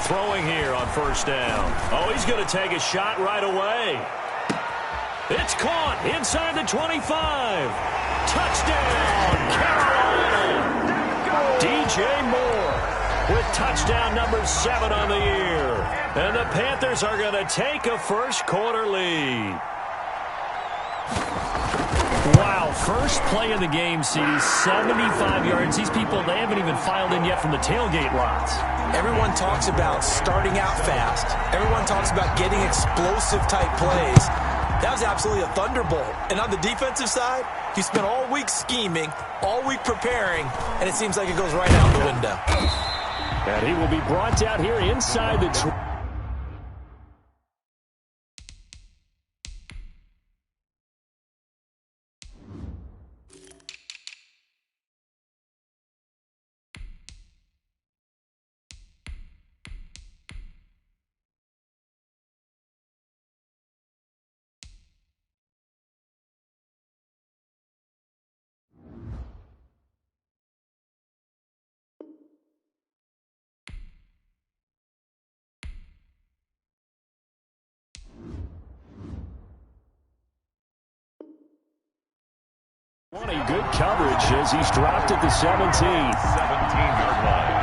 throwing here on first down. Oh, he's going to take a shot right away. It's caught inside the 25. Touchdown, Carolina. DJ Moore with touchdown number 7 on the year. And the Panthers are going to take a first-quarter lead. Wow, first play of the game sees 75 yards. These people, they haven't even filed in yet from the tailgate lots. Everyone talks about starting out fast. Everyone talks about getting explosive-type plays. That was absolutely a thunderbolt. And on the defensive side, you spent all week scheming, all week preparing, and it seems like it goes right out the window. And he will be brought down here inside the 20. Good coverage as he's dropped at the 17. 17-yard line.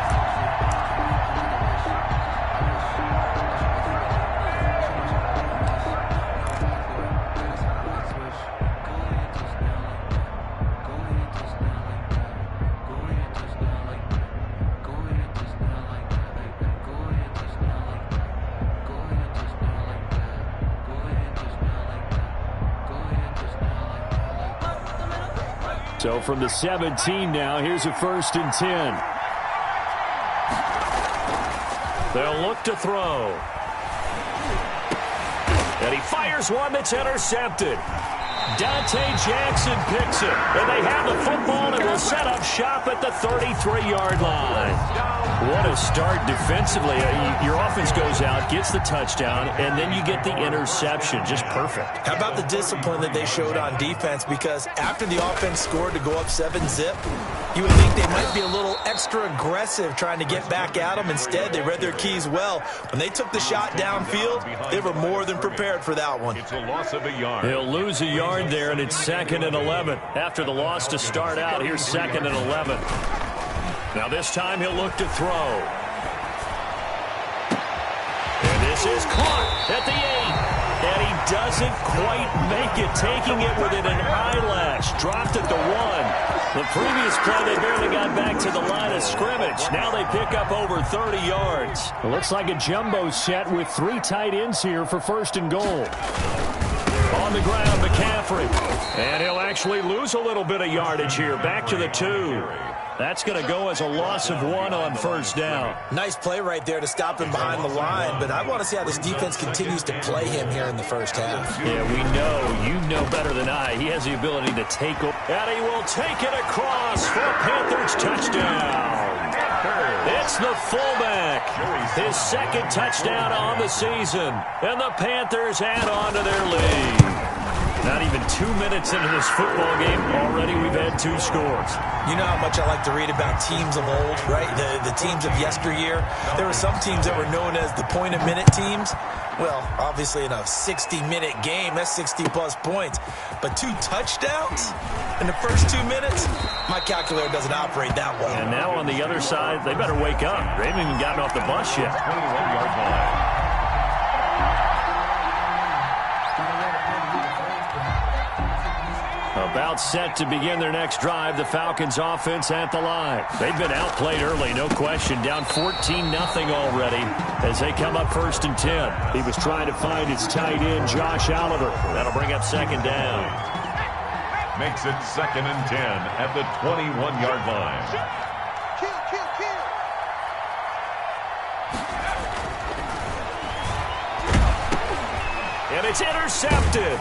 So from the 17 now, here's a 1st and 10. They'll look to throw. And he fires one that's intercepted. Dante Jackson picks it. And they have the football and will set up shop at the 33-yard line. What a start defensively. Your offense goes out, gets the touchdown, and then you get the interception. Just perfect. How about the discipline that they showed on defense? Because after the offense scored to go up 7-zip, you would think they might be a little extra aggressive trying to get back at them. Instead, they read their keys well. When they took the shot downfield, they were more than prepared for that one. It's a loss of a yard. He'll lose a yard there, and it's 2nd and 11. After the loss to start out, here's 2nd and 11. Now this time he'll look to throw. And this is caught at the 8. And he doesn't quite make it, taking it within an eyelash. Dropped at the 1. The previous play, they barely got back to the line of scrimmage. Now they pick up over 30 yards. It looks like a jumbo set with 3 tight ends here for 1st and goal. On the ground, McCaffrey. And he'll actually lose a little bit of yardage here. Back to the 2. That's going to go as a loss of 1 on 1st down. Nice play right there to stop him behind the line, but I want to see how this defense continues to play him here in the first half. Yeah, we know. You know better than I. He has the ability to take over. And he will take it across for a Panthers touchdown. It's the fullback. His 2nd touchdown on the season. And the Panthers add on to their lead. Not even 2 minutes into this football game, already we've had 2 scores. You know how much I like to read about teams of old, right? The teams of yesteryear. There were some teams that were known as the point-a-minute teams. Well, obviously in a 60-minute game, that's 60-plus points. But 2 touchdowns in the first 2 minutes? My calculator doesn't operate that well. And now on the other side, they better wake up. They haven't even gotten off the bus yet. 21-yard line. About set to begin their next drive, the Falcons offense at the line. They've been outplayed early, no question. Down 14-0 already as they come up 1st and 10. He was trying to find his tight end, Josh Oliver. That'll bring up 2nd down. Makes it 2nd and 10 at the 21-yard line. And it's intercepted.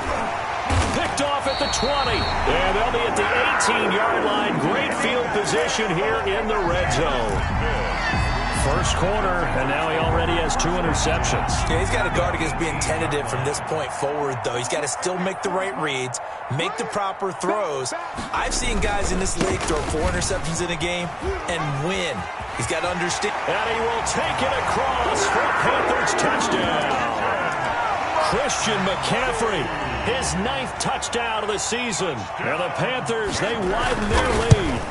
Picked off at the 20. And they'll be at the 18-yard line. Great field position here in the red zone. First quarter, and now he already has 2 interceptions. Yeah, he's got to guard against being tentative from this point forward, though. He's got to still make the right reads, make the proper throws. I've seen guys in this league throw 4 interceptions in a game and win. He's got to understand. And he will take it across for a Panthers touchdown. Christian McCaffrey, his 9th touchdown of the season. And the Panthers, they widen their lead.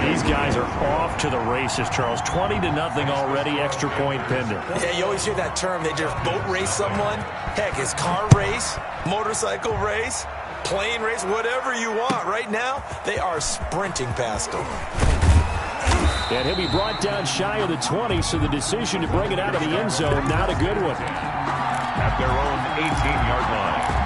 These guys are off to the races, Charles. 20-0 already, extra point pending. Yeah, you always hear that term. They just boat race someone. Heck, it's car race, motorcycle race, plane race, whatever you want. Right now, they are sprinting past them. And he'll be brought down shy of the 20, so the decision to bring it out of the end zone, not a good one. At their own 18-yard line.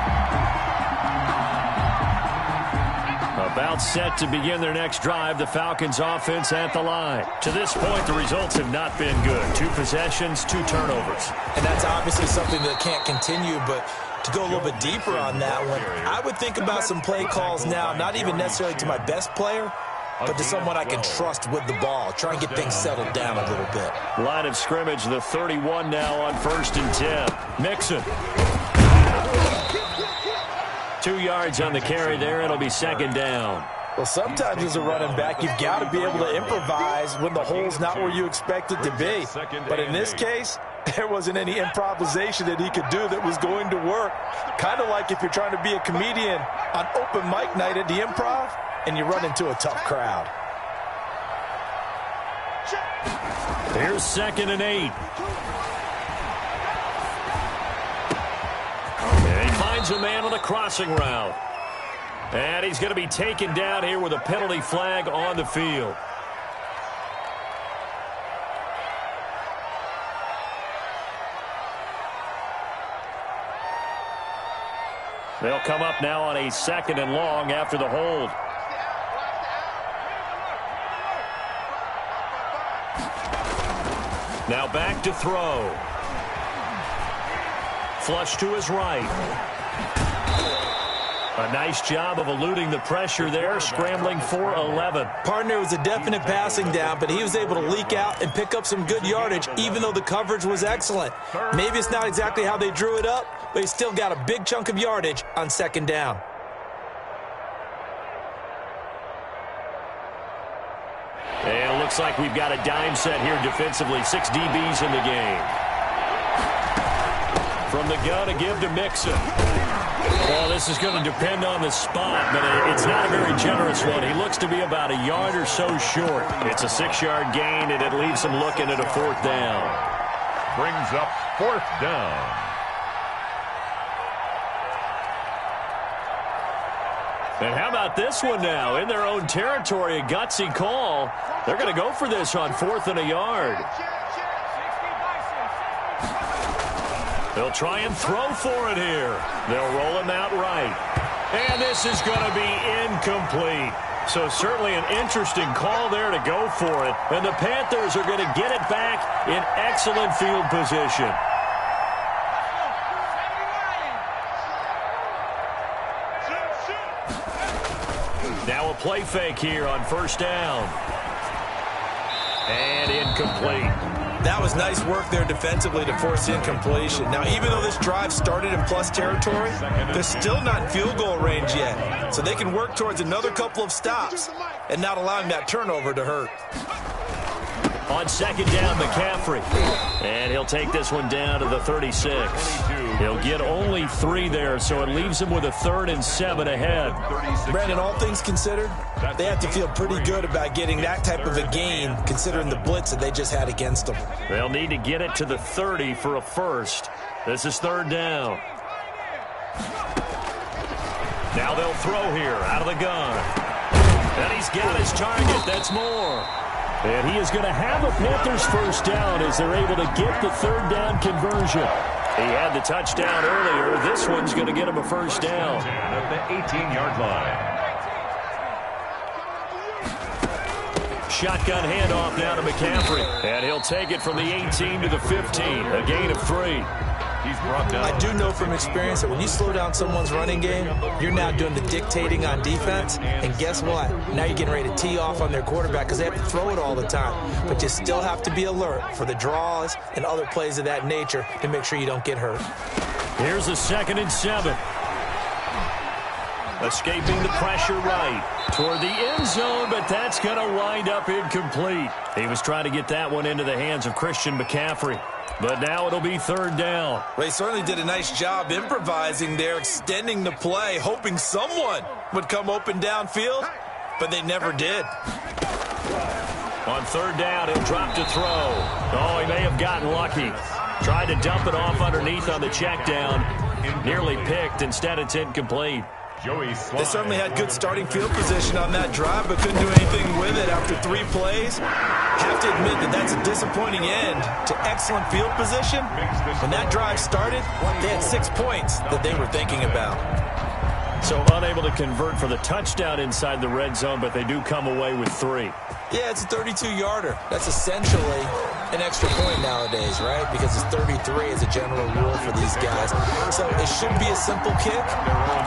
About set to begin their next drive, the Falcons offense at the line. To this point, the results have not been good. 2 possessions, 2 turnovers. And that's obviously something that can't continue, but to go a little bit deeper on that one, I would think about some play calls now, not even necessarily to my best player, but to someone I can trust with the ball. Try and get things settled down a little bit. Line of scrimmage, the 31 now on 1st and 10. Mixon. 2 yards on the carry there. It'll be 2nd down. Well, sometimes as a running back, you've got to be able to improvise when the hole's not where you expect it to be. But in this case, there wasn't any improvisation that he could do that was going to work. Kind of like if you're trying to be a comedian on open mic night at the Improv and you run into a tough crowd. Here's 2nd and 8. Finds a man on the crossing route. And he's going to be taken down here with a penalty flag on the field. They'll come up now on a 2nd and long after the hold. Now back to throw. Flush to his right. A nice job of eluding the pressure there, scrambling for 11. Partner was a definite passing down, but he was able to leak out and pick up some good yardage, even though the coverage was excellent. Maybe it's not exactly how they drew it up, but he still got a big chunk of yardage on 2nd down. And it looks like we've got a dime set here defensively. 6 DBs in the game. From the gun, a give to Mixon. Well, this is going to depend on the spot, but it's not a very generous one. He looks to be about a yard or so short. It's a 6-yard gain, and it leaves him looking at a 4th down. Brings up 4th down. And how about this one now? In their own territory, a gutsy call. They're going to go for this on 4th and a yard. They'll try and throw for it here. They'll roll him out right. And this is going to be incomplete. So certainly an interesting call there to go for it. And the Panthers are going to get it back in excellent field position. Now a play fake here on 1st down. And incomplete. That was nice work there defensively to force incompletion. Now, even though this drive started in plus territory, they're still not in field goal range yet. So they can work towards another couple of stops and not allowing that turnover to hurt. On 2nd down, McCaffrey. And he'll take this one down to the 36. He'll get only 3 there, so it leaves him with a 3rd and 7 ahead. Brandon, all things considered, they have to feel pretty good about getting that type of a gain, considering the blitz that they just had against them. They'll need to get it to the 30 for a first. This is 3rd down. Now they'll throw here out of the gun. And he's got his target. That's more. And he is going to have a Panthers first down as they're able to get the 3rd down conversion. He had the touchdown earlier. This one's going to get him a first down. At the 18-yard line. Shotgun handoff now to McCaffrey. And he'll take it from the 18 to the 15. A gain of 3. He's brought down. I do know from experience that when you slow down someone's running game, you're now doing the dictating on defense. And guess what? Now you're getting ready to tee off on their quarterback because they have to throw it all the time. But you still have to be alert for the draws and other plays of that nature to make sure you don't get hurt. Here's a 2nd and 7. Escaping the pressure right toward the end zone, but that's going to wind up incomplete. He was trying to get that one into the hands of Christian McCaffrey. But now it'll be 3rd down. Well, he certainly did a nice job improvising there, extending the play, hoping someone would come open downfield, but they never did. On 3rd down, he'll drop to throw. Oh, he may have gotten lucky. Tried to dump it off underneath on the check down. Nearly picked. Instead, it's incomplete. They certainly had good starting field position on that drive, but couldn't do anything with it after 3 plays. Have to admit that that's a disappointing end to excellent field position. When that drive started, they had 6 points that they were thinking about. So unable to convert for the touchdown inside the red zone, but they do come away with 3. Yeah, it's a 32-yarder. That's essentially an extra point nowadays, right? Because it's 33 as a general rule for these guys. So it should be a simple kick.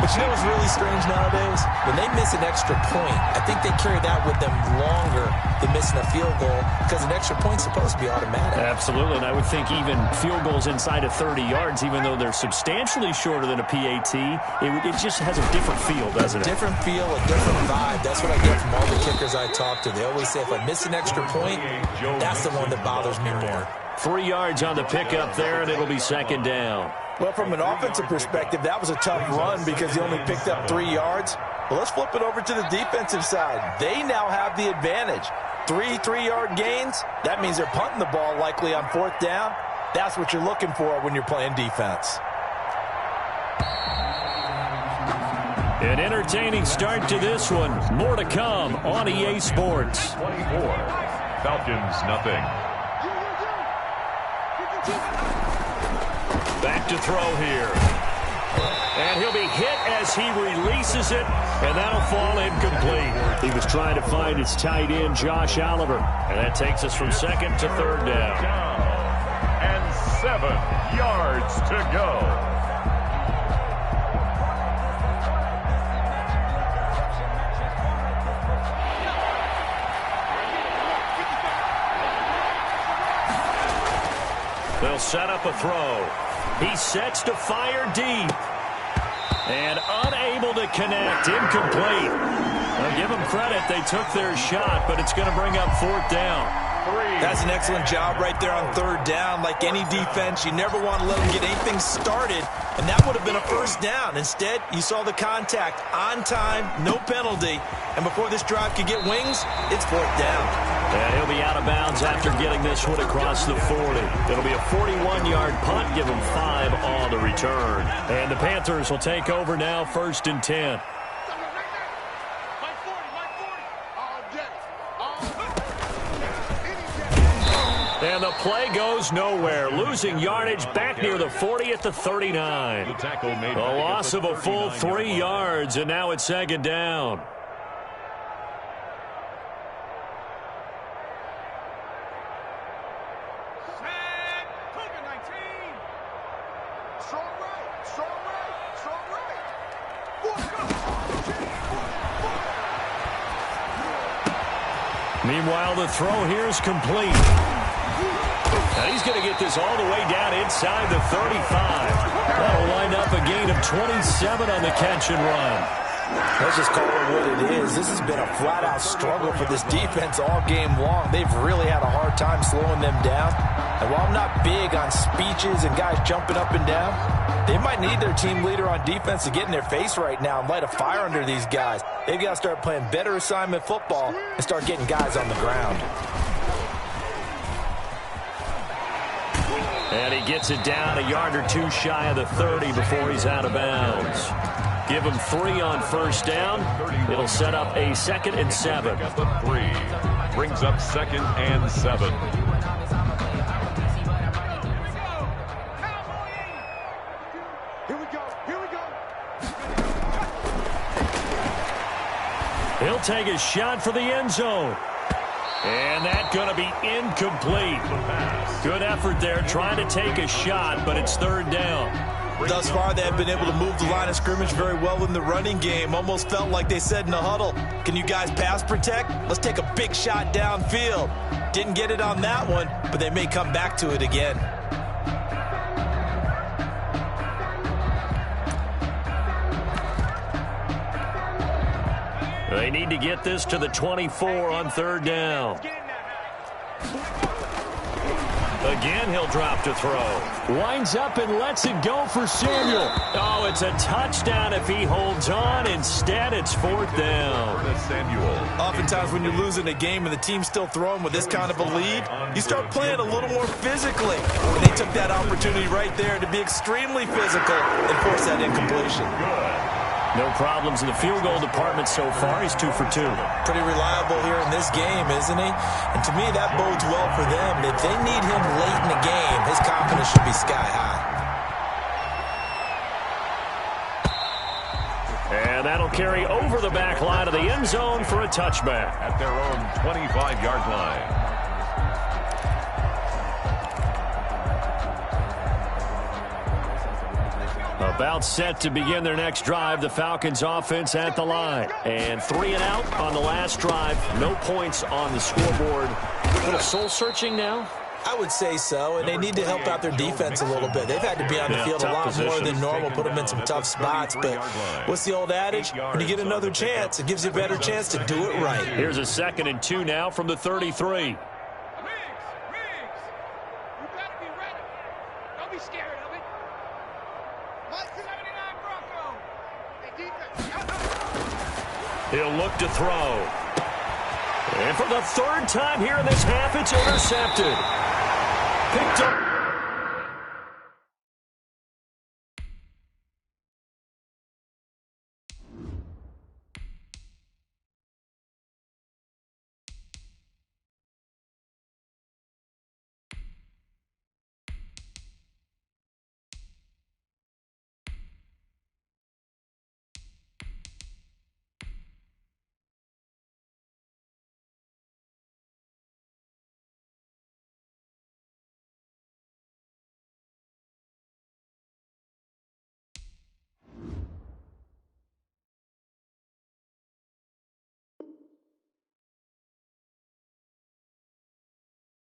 But you know what's really strange nowadays? When they miss an extra point, I think they carry that with them longer than missing a field goal because an extra point's supposed to be automatic. Absolutely, and I would think even field goals inside of 30 yards, even though they're substantially shorter than a PAT, it just has a different feel, doesn't it? A different feel, a different vibe. That's what I get from all the kickers I talk to. They always say if I miss an extra point, that's the one that bothers me more. 3 yards on the pickup there, and it'll be 2nd down. Well, from an offensive perspective, that was a tough run because he only picked up 3 yards. Well, let's flip it over to the defensive side. They now have the advantage. 3 3-yard gains, that means they're punting the ball likely on 4th down. That's what you're looking for when you're playing defense. An entertaining start to this one. More to come on EA Sports. 24. Falcons, nothing. Back to throw here. And he'll be hit as he releases it, and that'll fall incomplete. He was trying to find his tight end, Josh Oliver, and that takes us from 2nd to 3rd down. And 7 yards to go. They'll set up a throw. He sets to fire deep. And unable to connect. Incomplete. I'll give them credit. They took their shot, but it's going to bring up 4th down. That's an excellent job right there on 3rd down. Like any defense, you never want to let them get anything started, and that would have been a 1st down. Instead, you saw the contact on time, no penalty, and before this drive could get wings, it's 4th down. And he'll be out of bounds after getting this one across the 40. It'll be a 41-yard punt, give them 5 on the return. And the Panthers will take over now, 1st and 10. And the play goes nowhere. Losing yardage back near the 40 at the 39. The loss of a full 3 yards, and now it's 2nd down. Meanwhile, the throw here is complete. And he's going to get this all the way down inside the 35. That'll wind up a gain of 27 on the catch and run. Let's just call it what it is. This has been a flat-out struggle for this defense all game long. They've really had a hard time slowing them down. And while I'm not big on speeches and guys jumping up and down, they might need their team leader on defense to get in their face right now and light a fire under these guys. They've got to start playing better assignment football and start getting guys on the ground. And he gets it down a yard or 2 shy of the 30 before he's out of bounds. Give him 3 on 1st down. It'll set up a 2nd and 7. 3 brings up 2nd and 7. He'll take a shot for the end zone. And that's going to be incomplete. Good effort there trying to take a shot, but it's third down. Thus far, they have been able to move the line of scrimmage very well in the running game. Almost felt like they said in the huddle, can you guys pass protect? Let's take a big shot downfield. Didn't get it on that one, but they may come back to it again. They need to get this to the 24 on third down. Again, he'll drop to throw. Winds up and lets it go for Samuel. Oh, it's a touchdown if he holds on. Instead, it's fourth down. Oftentimes when you're losing a game and the team's still throwing with this kind of a lead, you start playing a little more physically. And they took that opportunity right there to be extremely physical and force that incompletion. No problems in the field goal department so far. He's 2 for 2. Pretty reliable here in this game, isn't he? And to me, that bodes well for them. If they need him late in the game, his confidence should be sky high. And that'll carry over the back line of the end zone for a touchback. At their own 25-yard line. About set to begin their next drive, the Falcons offense at the line. And 3 and out on the last drive. No points on the scoreboard. A little soul-searching now? I would say so, and they need to help out their defense a little bit. They've had to be on the field a lot more than normal, put them in some tough spots. But what's the old adage? When you get another chance, it gives you a better chance to do it right. Here's a 2nd and 2 now from the 33. He'll look to throw. And for the 3rd time here in this half, it's intercepted. Picked up.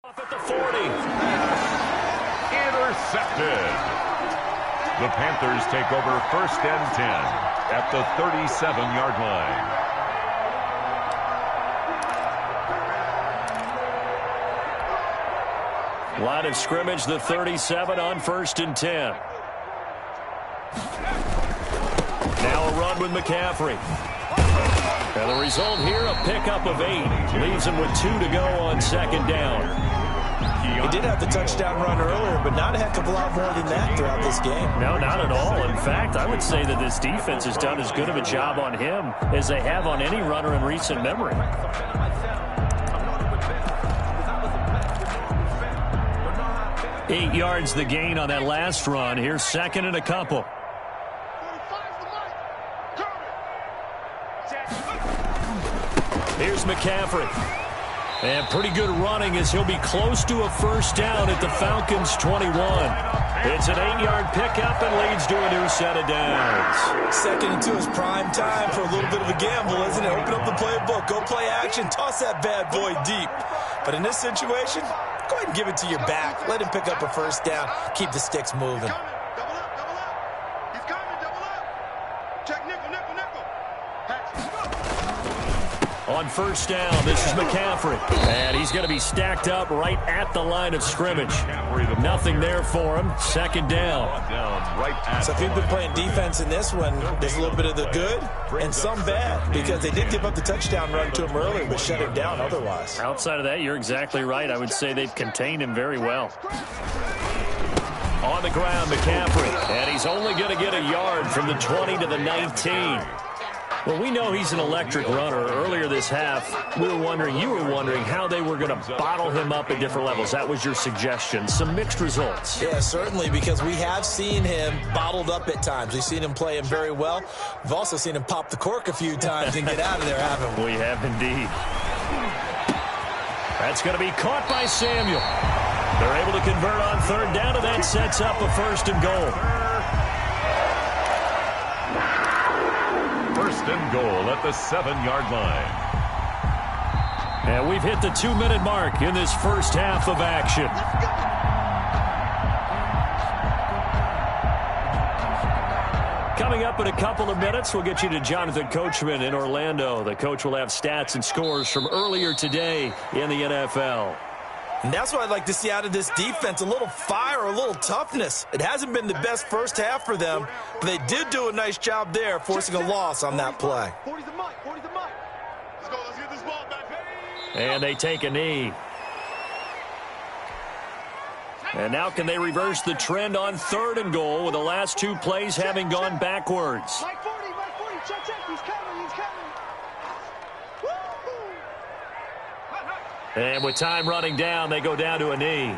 Off at the 40. Intercepted. The Panthers take over 1st and 10 at the 37-yard line. Line of scrimmage, the 37 on 1st and 10. Now a run with McCaffrey. And the result here, a pickup of 8. Leaves him with 2 to go on 2nd down. He did have the touchdown run earlier, but not a heck of a lot more than that throughout this game. No, not at all. In fact, I would say that this defense has done as good of a job on him as they have on any runner in recent memory. Eight yards the gain on that last run. Here's 2nd and a couple. Here's McCaffrey. And pretty good running as he'll be close to a 1st down at the Falcons' 21. It's an 8-yard pickup and leads to a new set of downs. 2nd and 2 is prime time for a little bit of a gamble, isn't it? Open up the playbook, go play action, toss that bad boy deep. But in this situation, go ahead and give it to your back. Let him pick up a 1st down. Keep the sticks moving. On 1st down, this is McCaffrey. And he's going to be stacked up right at the line of scrimmage. Nothing there for him. 2nd down. So if you've been playing defense in this one, there's a little bit of the good and some bad, because they did give up the touchdown run to him earlier, but shut him down otherwise. Outside of that, you're exactly right. I would say they've contained him very well. On the ground, McCaffrey. And he's only going to get a yard from the 20 to the 19. Well, we know he's an electric runner. Earlier this half, you were wondering how they were going to bottle him up at different levels. That was your suggestion. Some mixed results. Yeah, certainly, because we have seen him bottled up at times. We've seen him play him very well. We've also seen him pop the cork a few times and get out of there, haven't we? We have indeed. That's going to be caught by Samuel. They're able to convert on third down, and that sets up a 1st and goal. 1st and goal at the 7-yard line. And we've hit the 2-minute mark in this first half of action. Coming up in a couple of minutes, we'll get you to Jonathan Coachman in Orlando. The coach will have stats and scores from earlier today in the NFL. And that's what I'd like to see out of this defense, a little fire, a little toughness. It hasn't been the best first half for them, but they did do a nice job there, forcing a loss on that play. 40's the mic, 40's the mic. Let's go, let's get this ball back. And they take a knee. And now can they reverse the trend on 3rd and goal with the last 2 plays having gone backwards? Mike 40, check, he's coming. Woo-hoo. And with time running down, they go down to a knee.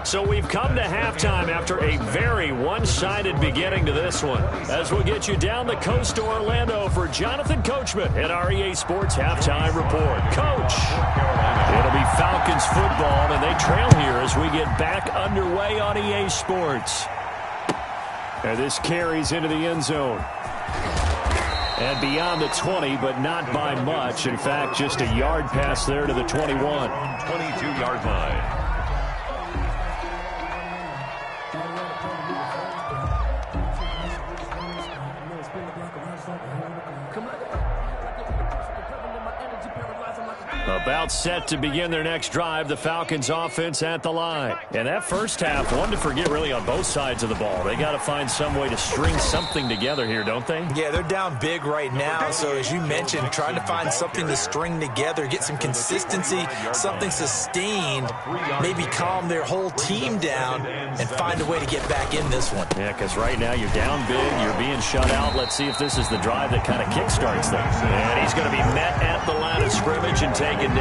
So we've come to halftime after a very one-sided beginning to this one. As we'll get you down the coast to Orlando for Jonathan Coachman at our EA Sports Halftime Report. Coach, it'll be Falcons football, and they trail here as we get back underway on EA Sports. And this carries into the end zone. And beyond the 20, but not by much. In fact, just a yard pass there to the 21. 22-yard line. About set to begin their next drive, the Falcons offense at the line. And that first half, one to forget really on both sides of the ball. They got to find some way to string something together here, don't they? Yeah, they're down big right now. So as you mentioned, trying to find something to string together, get some consistency, something sustained, maybe calm their whole team down and find a way to get back in this one. Yeah, because right now you're down big, you're being shut out. Let's see if this is the drive that kind of kickstarts them. And he's going to be met at the line of scrimmage and taken down.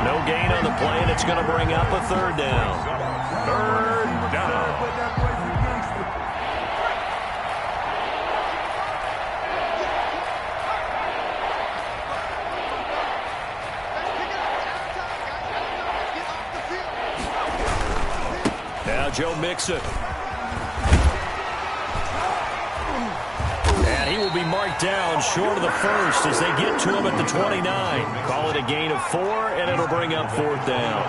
No gain on the play, and it's going to bring up a 3rd down. 3rd down. Now Joe Mixon. And he will be marked down short of the first as they get to him at the 29. Call it a gain of 4, and it'll bring up 4th down.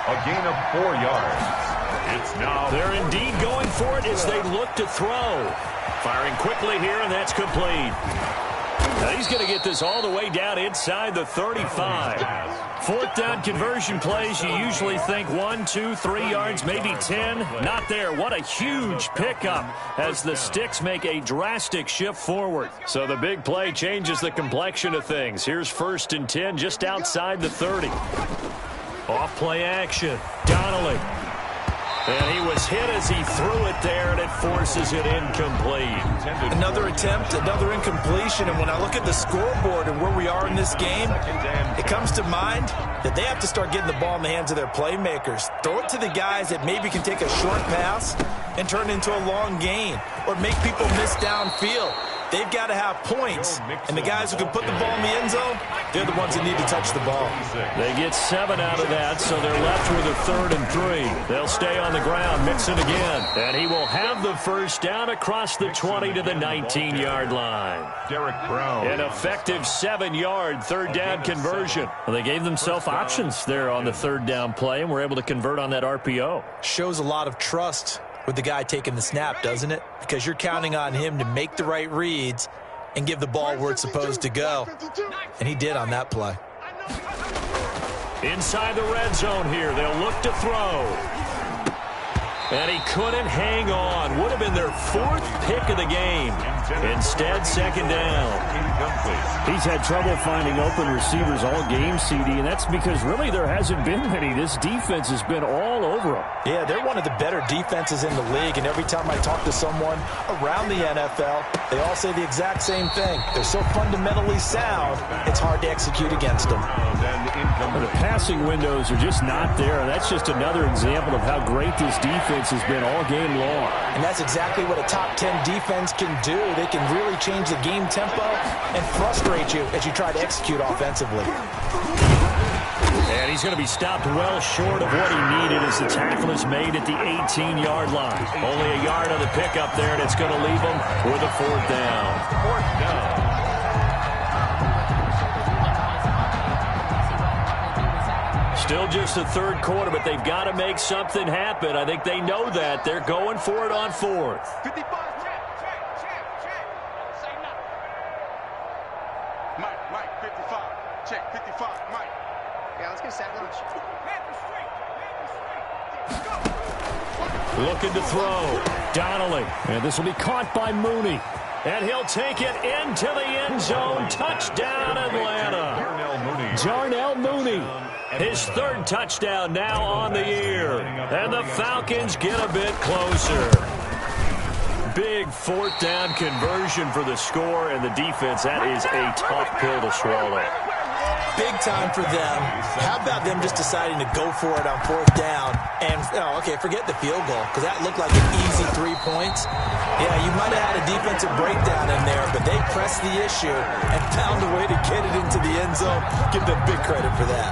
A gain of 4 yards. It's now. They're indeed going for it as they look to throw. Firing quickly here, and that's complete. Now he's going to get this all the way down inside the 35. 4th down conversion plays, you usually think 1, 2, 3 yards, maybe 10. Not there. What a huge pickup as the sticks make a drastic shift forward. So the big play changes the complexion of things. Here's 1st and 10 just outside the 30. Off play action. Donnelly. And he was hit as he threw it there, and it forces it incomplete. Another attempt, another incompletion, and when I look at the scoreboard and where we are in this game, it comes to mind that they have to start getting the ball in the hands of their playmakers. Throw it to the guys that maybe can take a short pass and turn it into a long gain or make people miss downfield. They've got to have points, and the guys who can put the ball in the end zone, they're the ones that need to touch the ball. They get 7 out of that, so they're left with a 3rd and 3. They'll stay on the ground, mix it again, and he will have the 1st down across the 20 to the 19-yard line. Derek Brown. An effective 7-yard 3rd down conversion. Well, they gave themselves options there on the 3rd down play, and were able to convert on that RPO. Shows a lot of trust with the guy taking the snap, doesn't it? Because you're counting on him to make the right reads and give the ball where it's supposed to go. And he did on that play. Inside the red zone here. They'll look to throw. And he couldn't hang on. Would have been their 4th pick of the game. Instead, second down. He's had trouble finding open receivers all game, CD, and that's because really there hasn't been many. This defense has been all over him. Yeah, they're one of the better defenses in the league, and every time I talk to someone around the NFL, they all say the exact same thing. They're so fundamentally sound, it's hard to execute against them. Well, the passing windows are just not there, and that's just another example of how great this defense has been all game long. And that's exactly what a top 10 defense can do. They can really change the game tempo and frustrate you as you try to execute offensively. And he's going to be stopped well short of what he needed as the tackle is made at the 18-yard line. Only a yard on the pickup there, and it's going to leave him with a 4th down. 4th down. Still just the 3rd quarter, but they've got to make something happen. I think they know that. They're going for it on 4th. 55, check. Say nothing. Mike, 55. Check, 55, Mike. Yeah, let's get set lunch. Looking to throw. Donnelly. And this will be caught by Mooney. And he'll take it into the end zone. Touchdown, Atlanta. Darnell Mooney. His 3rd touchdown now on the year. And the Falcons get a bit closer. Big 4th down conversion for the score, and the defense, that is a tough pill to swallow. Big time for them. How about them just deciding to go for it on 4th down? And, okay, forget the field goal, because that looked like an easy 3 points. Yeah, you might have had a defensive breakdown in there, but they pressed the issue and found a way to get it into the end zone. Give them big credit for that.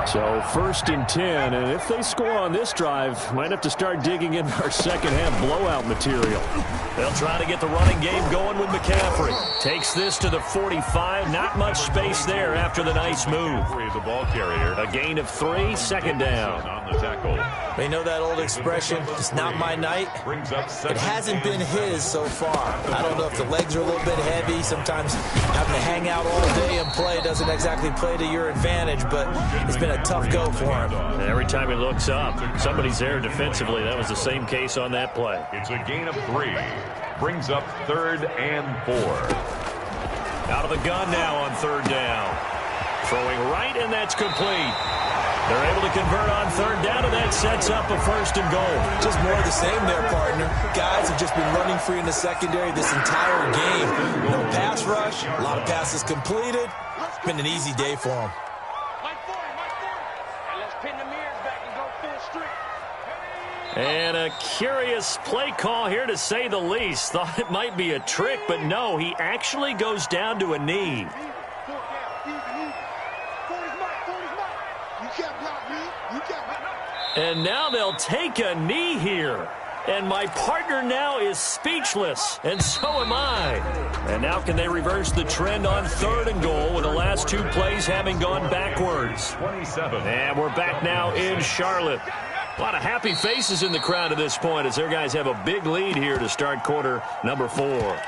So 1st and 10, and if they score on this drive, might have to start digging into our second-half blowout material. They'll try to get the running game going with McCaffrey. Takes this to the 45. Not much space there after the nice move. The ball carrier. A gain of 3, second down. On the tackle. They know that old expression, it's not my night. It hasn't been his so far. I don't know if the legs are a little bit heavy. Sometimes having to hang out all day and play doesn't exactly play to your advantage, but it's been a tough go for him. And every time he looks up, somebody's there defensively. That was the same case on that play. It's a gain of 3. Brings up 3rd and 4. Out of the gun now on 3rd down. Throwing right, and that's complete. They're able to convert on 3rd down, and that sets up a 1st and goal. Just more of the same there, partner. Guys have just been running free in the secondary this entire game. No pass rush, a lot of passes completed. Been an easy day for them. Mike 40. And let's pin the mirrors back and go full streak. And a curious play call here, to say the least. Thought it might be a trick, but no, he actually goes down to a knee. And now they'll take a knee here. And my partner now is speechless, and so am I. And now can they reverse the trend on 3rd and goal with the last 2 plays having gone backwards? 27. And we're back now in Charlotte. A lot of happy faces in the crowd at this point as their guys have a big lead here to start quarter number 4.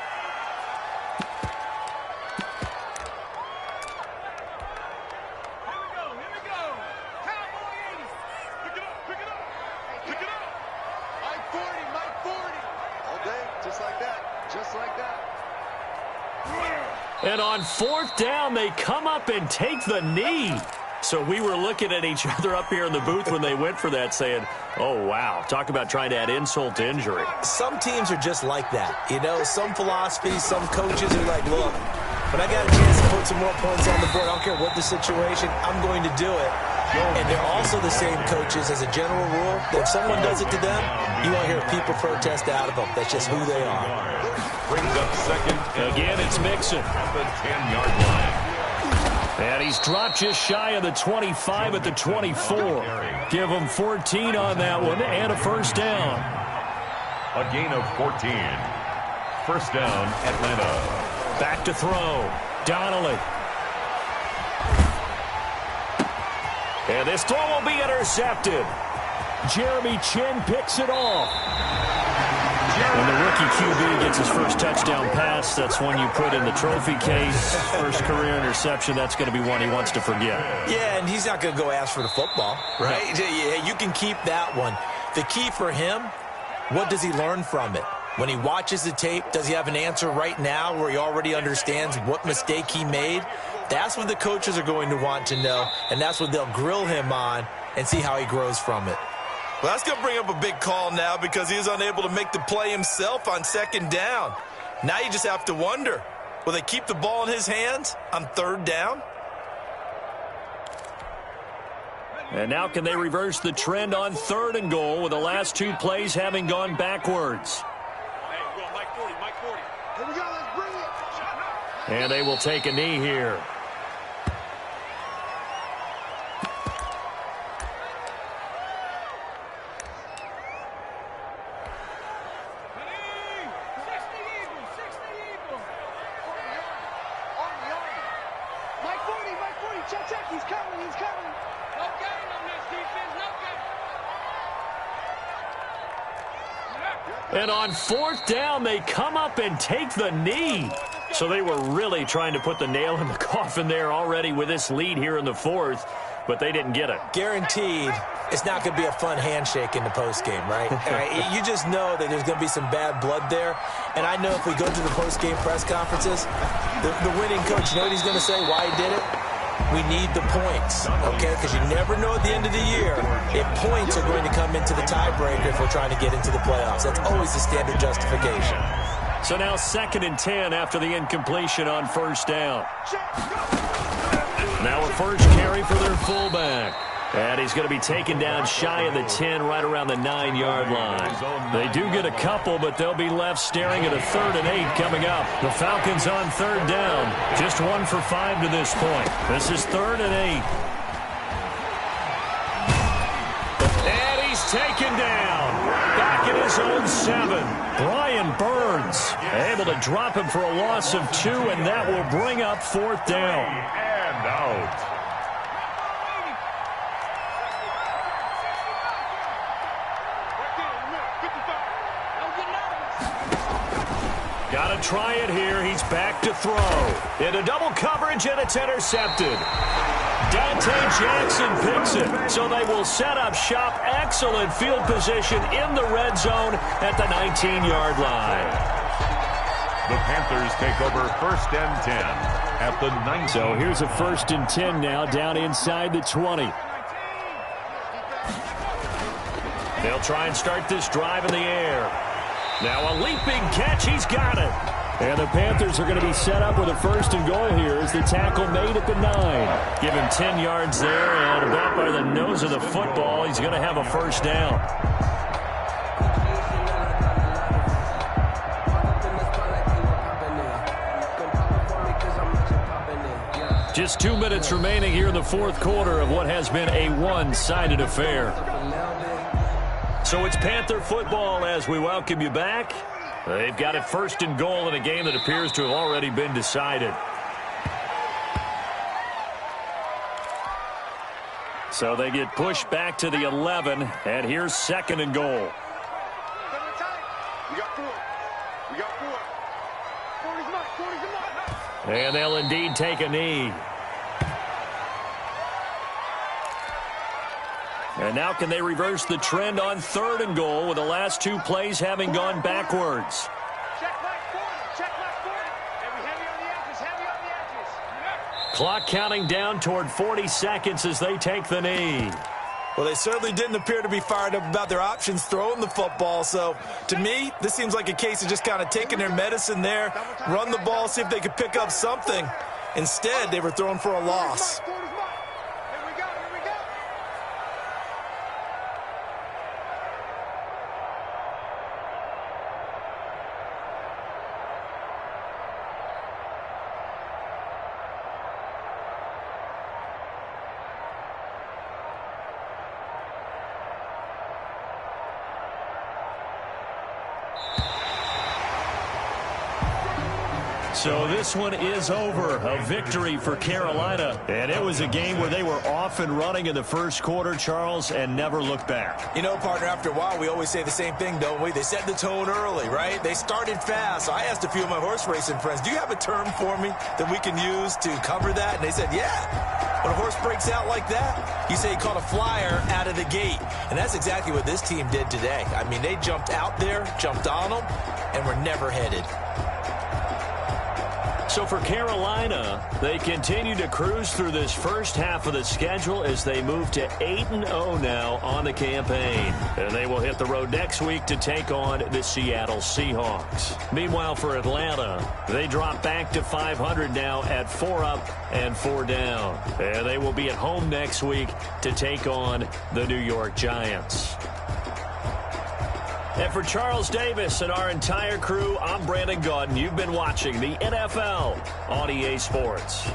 And on 4th down, they come up and take the knee. So we were looking at each other up here in the booth when they went for that, saying, oh, wow, talk about trying to add insult to injury. Some teams are just like that. You know, some philosophies, some coaches are like, look, when I got a chance to put some more points on the board, I don't care what the situation, I'm going to do it. And they're also the same coaches as a general rule. That if someone does it to them, you won't hear people protest out of them. That's just who they are. Brings up 2nd. Again, it's Mixon. At the 10-yard line. And he's dropped just shy of the 25 at the 24. Give him 14 on that one and a 1st down. A gain of 14. 1st down, Atlanta. Back to throw. Donnelly. And this throw will be intercepted. Jeremy Chin picks it off. When the rookie QB gets his first touchdown pass, that's one you put in the trophy case. First career interception, that's going to be one he wants to forget. Yeah, and he's not going to go ask for the football, right? Yeah, you can keep that one. The key for him, what does he learn from it? When he watches the tape, does he have an answer right now where he already understands what mistake he made? That's what the coaches are going to want to know, and that's what they'll grill him on and see how he grows from it. Well, that's going to bring up a big call now because he was unable to make the play himself on second down. Now you just have to wonder, will they keep the ball in his hands on third down? And now can they reverse the trend on third and goal with the last two plays having gone backwards? And they will take a knee here. And on fourth down, they come up and take the knee. So they were really trying to put the nail in the coffin there already with this lead here in the fourth, but they didn't get it. Guaranteed, it's not going to be a fun handshake in the postgame, right? You just know that there's going to be some bad blood there. And I know if we go to the postgame press conferences, the winning coach, you know what he's going to say, why he did it? We need the points, okay? Because you never know at the end of the year if points are going to come into the tiebreaker if we're trying to get into the playoffs. That's always the standard justification. So now 2nd and 10 after the incompletion on first down. Now a first carry for their fullback. And he's going to be taken down shy of the 10, right around the 9-yard line. They do get a couple, but they'll be left staring at a 3rd and 8 coming up. The Falcons on third down. Just 1 for 5 to this point. This is 3rd and 8. And he's taken down. Back in his own 7. Brian Burns able to drop him for a loss of 2, and that will bring up 4th down. And out. Got to try it here. He's back to throw. Into double coverage, and it's intercepted. Dante Jackson picks it. So they will set up shop. Excellent field position in the red zone at the 19-yard line. The Panthers take over 1st and 10 at the 19. So here's a 1st and 10 now down inside the 20. They'll try and start this drive in the air. Now a leaping catch. He's got it. And the Panthers are going to be set up with a 1st and goal here as the tackle made at the 9. Give him 10 yards there, and about by the nose of the football, he's going to have a 1st down. Just 2 minutes remaining here in the 4th quarter of what has been a one-sided affair. So it's Panther football as we welcome you back. They've got it 1st and goal in a game that appears to have already been decided. So they get pushed back to the 11, and here's 2nd and goal. And they'll indeed take a knee. And now can they reverse the trend on 3rd and goal with the last 2 plays having gone backwards? Clock counting down toward 40 seconds as they take the knee. Well, they certainly didn't appear to be fired up about their options throwing the football. So, to me, this seems like a case of just kind of taking their medicine there, run the ball, see if they could pick up something. Instead, they were throwing for a loss. So this one is over. A victory for Carolina. And it was a game where they were off and running in the first quarter, Charles, and never looked back. You know, partner, after a while, we always say the same thing, don't we? They set the tone early, right? They started fast. So I asked a few of my horse racing friends, do you have a term for me that we can use to cover that? And they said, yeah. When a horse breaks out like that, you say he caught a flyer out of the gate. And that's exactly what this team did today. I mean, they jumped out there, jumped on them, and were never headed. So for Carolina, they continue to cruise through this first half of the schedule as they move to 8-0 now on the campaign. And they will hit the road next week to take on the Seattle Seahawks. Meanwhile, for Atlanta, they drop back to 500 now at 4 up and 4 down. And they will be at home next week to take on the New York Giants. And for Charles Davis and our entire crew, I'm Brandon Gaudin. You've been watching the NFL on EA Sports.